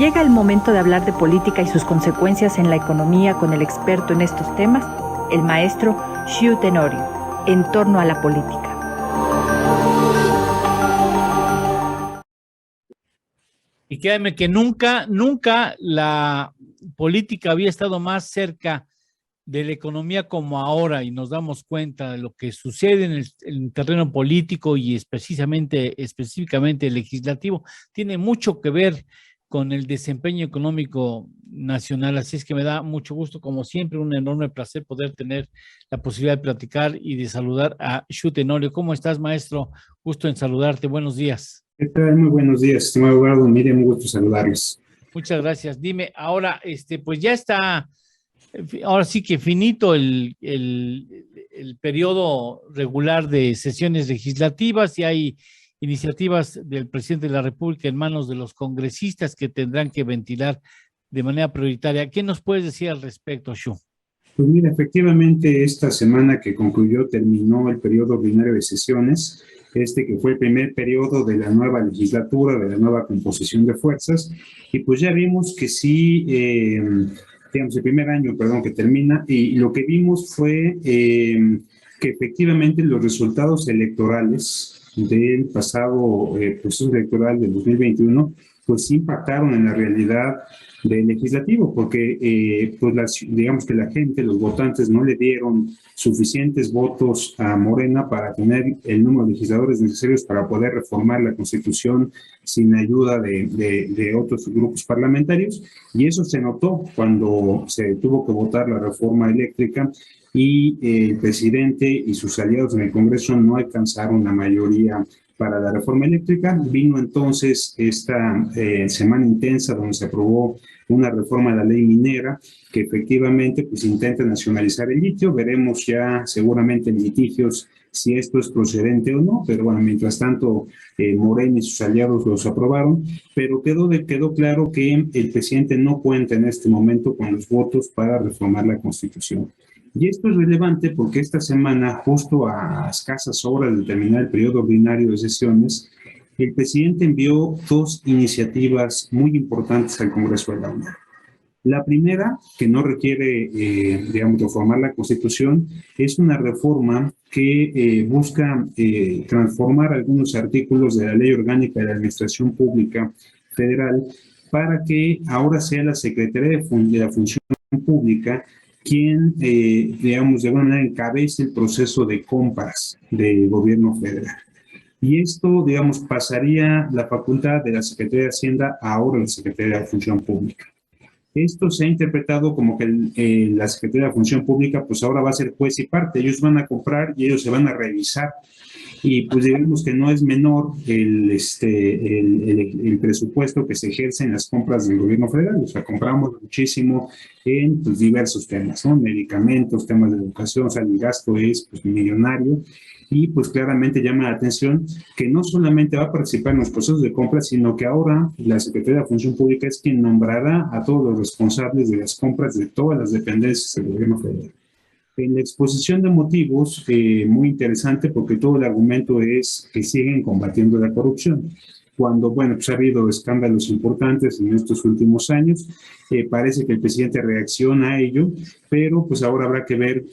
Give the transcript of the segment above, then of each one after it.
Llega el momento de hablar de política y sus consecuencias en la economía con el experto en estos temas, el maestro Xiu Tenorio, en torno a la política. Y créanme que nunca la política había estado más cerca de la economía como ahora, y nos damos cuenta de lo que sucede en el terreno político y específicamente el legislativo. Tiene mucho que ver con el desempeño económico nacional. Así es que me da mucho gusto, como siempre, un enorme placer poder tener la posibilidad de platicar y de saludar a Xiu Tenorio. ¿Cómo estás, maestro? Gusto en saludarte. Buenos días. ¿Qué tal? Muy buenos días, estimado Eduardo. Miriam, un gusto saludarlos. Muchas gracias. Dime, ahora, pues ya está, ahora sí que finito el periodo regular de sesiones legislativas, y hay iniciativas del presidente de la República en manos de los congresistas que tendrán que ventilar de manera prioritaria. ¿Qué nos puedes decir al respecto, Xu? Pues mira, efectivamente, esta semana que concluyó terminó el periodo ordinario de sesiones, que fue el primer periodo de la nueva legislatura, de la nueva composición de fuerzas, y pues ya vimos que sí, digamos, el primer año, perdón, que termina, y lo que vimos fue que efectivamente los resultados electorales del pasado proceso electoral del 2021, pues sí impactaron en la realidad del legislativo, porque pues digamos que la gente, los votantes, no le dieron suficientes votos a Morena para tener el número de legisladores necesarios para poder reformar la Constitución sin ayuda de otros grupos parlamentarios, y eso se notó cuando se tuvo que votar la reforma eléctrica y el presidente y sus aliados en el Congreso no alcanzaron la mayoría para la reforma eléctrica. Vino entonces esta semana intensa donde se aprobó una reforma de la ley minera que efectivamente pues intenta nacionalizar el litio. Veremos ya seguramente en litigios si esto es procedente o no, pero bueno, mientras tanto Morena y sus aliados los aprobaron, pero quedó claro que el presidente no cuenta en este momento con los votos para reformar la Constitución. Y esto es relevante porque esta semana, justo a escasas horas de terminar el periodo ordinario de sesiones, el presidente envió dos iniciativas muy importantes al Congreso de la Unión. La primera, que no requiere, digamos, reformar la Constitución, es una reforma que busca transformar algunos artículos de la Ley Orgánica de la Administración Pública Federal para que ahora sea la Secretaría de la Función Pública quien, digamos, de alguna manera encabece el proceso de compras del gobierno federal. Y esto, digamos, pasaría la facultad de la Secretaría de Hacienda a ahora la Secretaría de la Función Pública. Esto se ha interpretado como que la Secretaría de la Función Pública pues ahora va a ser juez y parte. Ellos van a comprar y ellos se van a revisar. Y pues digamos que no es menor el presupuesto que se ejerce en las compras del gobierno federal. O sea, compramos muchísimo en pues, diversos temas, ¿no? Medicamentos, temas de educación, o sea, el gasto es pues, millonario. Y pues claramente llama la atención que no solamente va a participar en los procesos de compra, sino que ahora la Secretaría de la Función Pública es quien nombrará a todos los responsables de las compras de todas las dependencias del gobierno federal. En la exposición de motivos, muy interesante porque todo el argumento es que siguen combatiendo la corrupción. Cuando, bueno, pues ha habido escándalos importantes en estos últimos años, parece que el presidente reacciona a ello, pero pues ahora habrá que ver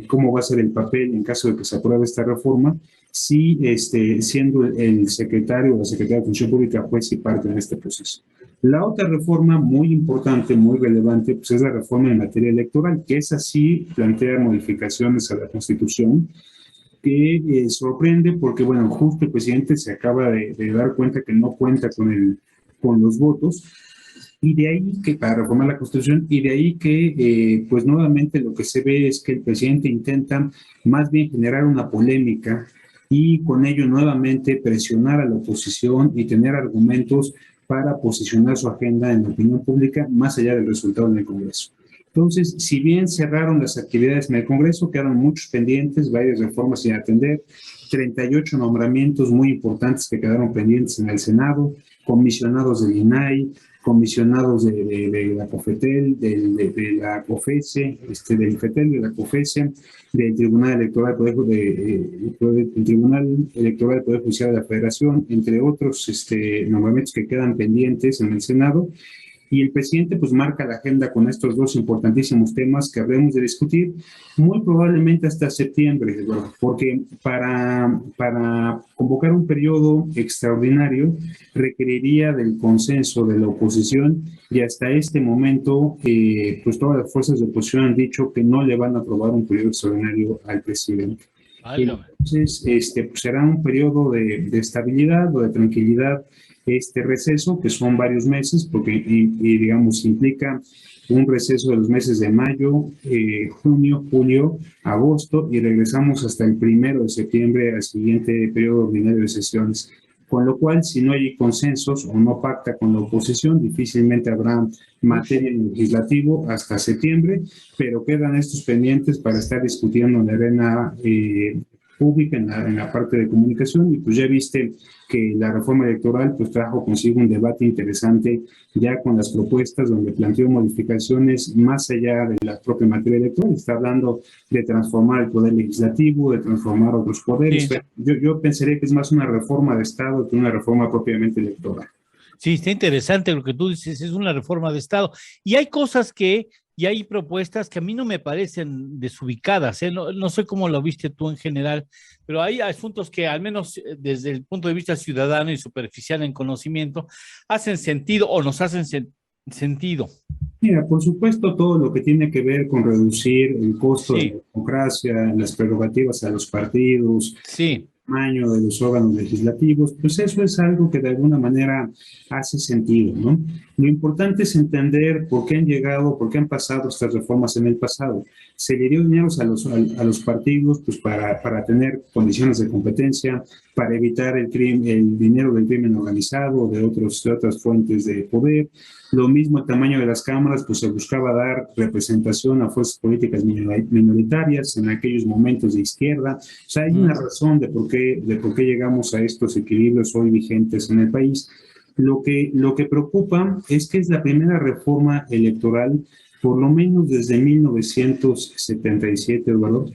cómo va a ser el papel en caso de que se apruebe esta reforma, si siendo el secretario o la Secretaría de Función Pública juez y parte en este proceso. La otra reforma muy importante, muy relevante, pues es la reforma en materia electoral, que esa sí plantea modificaciones a la Constitución, que sorprende porque, bueno, justo el presidente se acaba de dar cuenta que no cuenta con los votos, y de ahí que, para reformar la Constitución, y de ahí que, pues nuevamente lo que se ve es que el presidente intenta más bien generar una polémica y con ello nuevamente presionar a la oposición y tener argumentos para posicionar su agenda en la opinión pública más allá del resultado en el Congreso. Entonces, si bien cerraron las actividades en el Congreso, quedaron muchos pendientes, varias reformas sin atender, 38 nombramientos muy importantes que quedaron pendientes en el Senado, comisionados del INAI, comisionados de la COFETEL, de la COFESE, del IFETEL, de la COFESE, del Tribunal Electoral del Tribunal Electoral del Poder Judicial de la Federación, entre otros nombramientos que quedan pendientes en el Senado. y el presidente pues marca la agenda con estos dos importantísimos temas que habremos de discutir muy probablemente hasta septiembre, Eduardo, porque para convocar un periodo extraordinario requeriría del consenso de la oposición y hasta este momento pues todas las fuerzas de oposición han dicho que no le van a aprobar un periodo extraordinario al presidente. Entonces, pues será un periodo de estabilidad o de tranquilidad este receso, que son varios meses, porque digamos implica un receso de los meses de mayo, junio, julio, agosto, y regresamos hasta el 1 de septiembre al siguiente periodo ordinario de sesiones. Con lo cual, si no hay consensos o no pacta con la oposición, difícilmente habrá materia en el legislativo hasta septiembre, pero quedan estos pendientes para estar discutiendo en la arena pública, en la parte de comunicación, y pues ya viste que la reforma electoral pues trajo consigo un debate interesante ya con las propuestas donde planteó modificaciones más allá de la propia materia electoral. Está hablando de transformar el poder legislativo, de transformar otros poderes. Sí. Yo pensaría que es más una reforma de Estado que una reforma propiamente electoral. Sí, está interesante lo que tú dices, es una reforma de Estado. Y hay cosas y hay propuestas que a mí no me parecen desubicadas, ¿eh? No sé cómo lo viste tú en general, pero hay asuntos que al menos desde el punto de vista ciudadano y superficial en conocimiento hacen sentido o nos hacen sentido. Mira, por supuesto, todo lo que tiene que ver con reducir el costo de la democracia, las prerrogativas a los partidos, sí, tamaño de los órganos legislativos, pues eso es algo que de alguna manera hace sentido, ¿no? Lo importante es entender por qué han llegado, por qué han pasado estas reformas en el pasado. Se le dio dinero a los partidos pues para tener condiciones de competencia, para evitar el dinero del crimen organizado, de otras fuentes de poder. Lo mismo el tamaño de las cámaras, pues se buscaba dar representación a fuerzas políticas minoritarias en aquellos momentos de izquierda. O sea, hay una razón de por qué llegamos a estos equilibrios hoy vigentes en el país. Lo que preocupa es que es la primera reforma electoral, por lo menos desde 1977, Eduardo,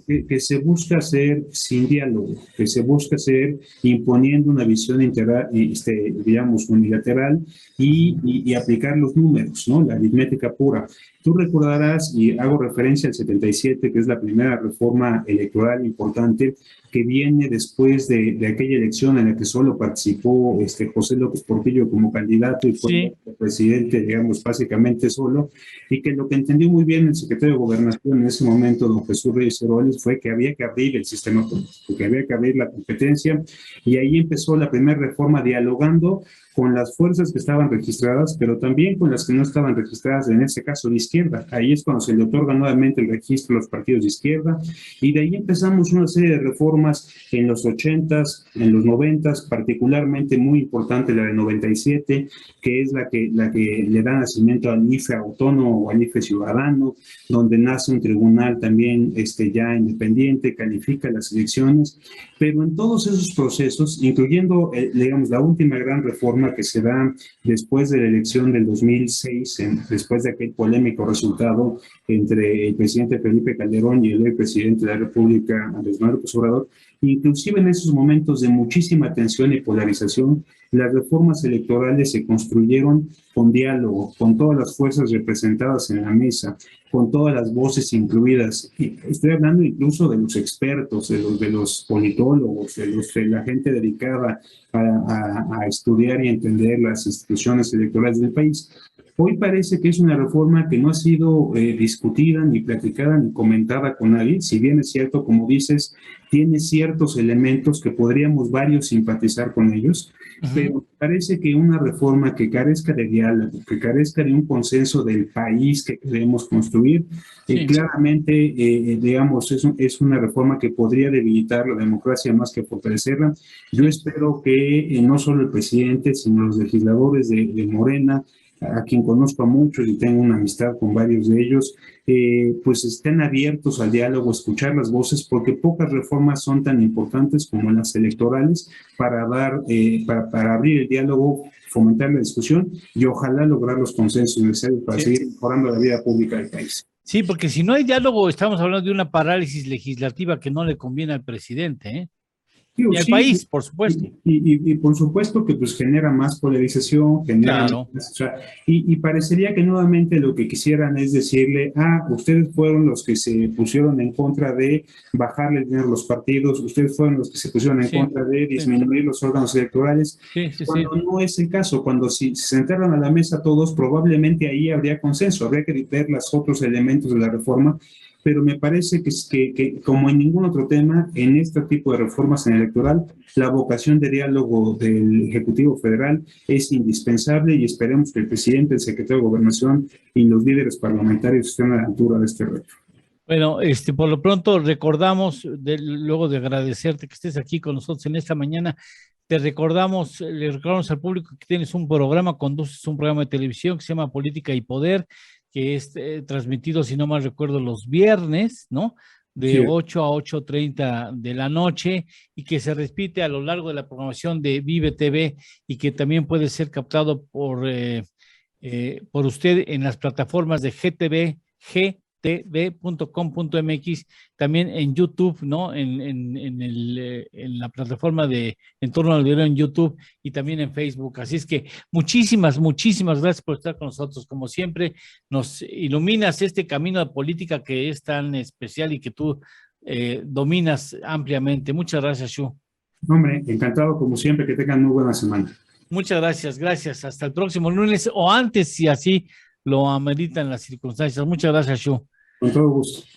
que se busca hacer sin diálogo, que se busca hacer imponiendo una visión integral, digamos, unilateral y aplicar los números, ¿no? La aritmética pura. Tú recordarás, y hago referencia al 77, que es la primera reforma electoral importante que viene después de aquella elección en la que solo participó José López Portillo como candidato y fue presidente, digamos, básicamente solo, y que lo que entendió muy bien el secretario de Gobernación en ese momento, don Jesús Reyes Heroles, fue que había que abrir el sistema político, que había que abrir la competencia, y ahí empezó la primera reforma dialogando con las fuerzas que estaban registradas, pero también con las que no estaban registradas, en ese caso de izquierda. Ahí es cuando se le otorga nuevamente el registro a los partidos de izquierda, y de ahí empezamos una serie de reformas en los 80s, en los 90s, particularmente muy importante la de 97, que es la que le da nacimiento al IFE autónomo o al IFE ciudadano, donde nace un tribunal también ya independiente, califica las elecciones, pero en todos esos procesos, incluyendo, digamos, la última gran reforma que se da después de la elección del 2006, después de aquel polémico resultado entre el presidente Felipe Calderón y el presidente de la República, Andrés Manuel López Obrador, inclusive en esos momentos de muchísima tensión y polarización, las reformas electorales se construyeron con diálogo, con todas las fuerzas representadas en la mesa, con todas las voces incluidas. Estoy hablando incluso de los expertos, de los politólogos, de la gente dedicada a estudiar y entender las instituciones electorales del país. Hoy parece que es una reforma que no ha sido discutida, ni platicada, ni comentada con nadie. Si bien es cierto, como dices, tiene ciertos elementos que podríamos varios simpatizar con ellos, pero parece que una reforma que carezca de diálogo, que carezca de un consenso del país que queremos construir, claramente, digamos, es una reforma que podría debilitar la democracia más que fortalecerla. Yo espero que no solo el presidente, sino los legisladores de Morena, a quien conozco a muchos y tengo una amistad con varios de ellos, pues estén abiertos al diálogo, escuchar las voces, porque pocas reformas son tan importantes como las electorales para abrir el diálogo, fomentar la discusión y ojalá lograr los consensos necesarios para seguir mejorando la vida pública del país. Sí, porque si no hay diálogo, estamos hablando de una parálisis legislativa que no le conviene al presidente, ¿eh? Digo, Y al sí, país, por supuesto. y por supuesto que pues genera más polarización, genera Claro. más, o sea, y parecería que nuevamente lo que quisieran es decirle, ustedes fueron los que se pusieron en contra de bajarle el dinero a los partidos, ustedes fueron los que se pusieron en Sí, contra de sí, disminuir los órganos electorales, sí, sí, sí. cuando no es el caso, cuando si se sentaran a la mesa todos, probablemente ahí habría consenso, habría que ver los otros elementos de la reforma, pero me parece que como en ningún otro tema, en este tipo de reformas en electoral, la vocación de diálogo del Ejecutivo Federal es indispensable y esperemos que el presidente, el secretario de Gobernación y los líderes parlamentarios estén a la altura de este reto. Bueno, por lo pronto recordamos, luego de agradecerte que estés aquí con nosotros en esta mañana, le recordamos al público que tienes un programa, conduces un programa de televisión que se llama Política y Poder, que es transmitido, si no mal recuerdo, los viernes, ¿no? De Sí. 8 a 8:30 de la noche y que se repite a lo largo de la programación de Vive TV y que también puede ser captado por usted en las plataformas de gtv.com.mx, también en YouTube, ¿no? En la plataforma de En torno al video en YouTube y también en Facebook. Así es que muchísimas, muchísimas gracias por estar con nosotros. Como siempre, nos iluminas este camino de política que es tan especial y que tú dominas ampliamente. Muchas gracias, Shu. Hombre, encantado como siempre, que tengan muy buena semana. Muchas gracias, gracias. Hasta el próximo lunes o antes, si así lo ameritan las circunstancias. Muchas gracias, Shu. Con todo gusto.